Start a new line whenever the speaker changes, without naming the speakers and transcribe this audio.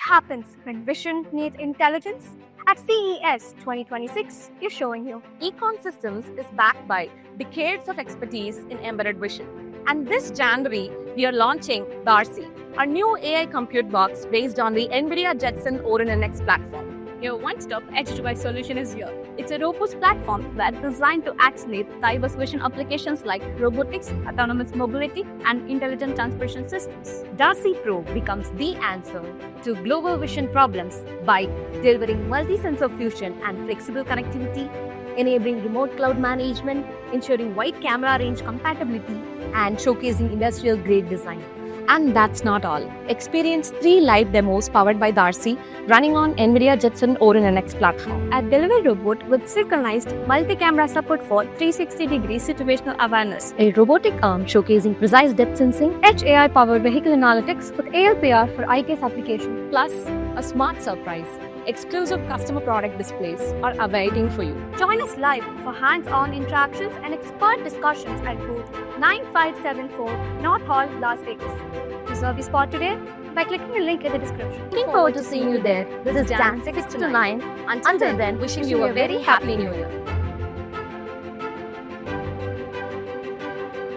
happens when vision needs intelligence? At CES 2026, we're showing you.
Econ Systems is backed by decades of expertise in embedded vision. And this January, we are launching Darsi, our new AI compute box based on the NVIDIA Jetson Orin NX platform.
Your one-stop edge-to-edge solution is here. It's a robust platform that's designed to accelerate diverse vision applications like robotics, autonomous mobility, and intelligent transportation systems.
Darsi Pro becomes the answer to global vision problems by delivering multi-sensor fusion and flexible connectivity, enabling remote cloud management, ensuring wide camera range compatibility, and showcasing industrial-grade design.
And that's not all. Experience 3 live demos powered by Darsi running on NVIDIA Jetson Orin NX platform.
A delivery robot with synchronized multi-camera support for 360-degree situational awareness.
A robotic arm showcasing precise depth sensing.
Edge AI-powered vehicle analytics with ALPR for eye case application.
Plus, a smart surprise. Exclusive customer product displays are awaiting for you.
Join us live for hands-on interactions and expert discussions at booth 9574 North Hall, Las Vegas. Reserve your spot today by clicking the link in the description.
Looking forward to seeing you there. This is Jan 6 to 9. Until then,
wishing you a very happy New Year.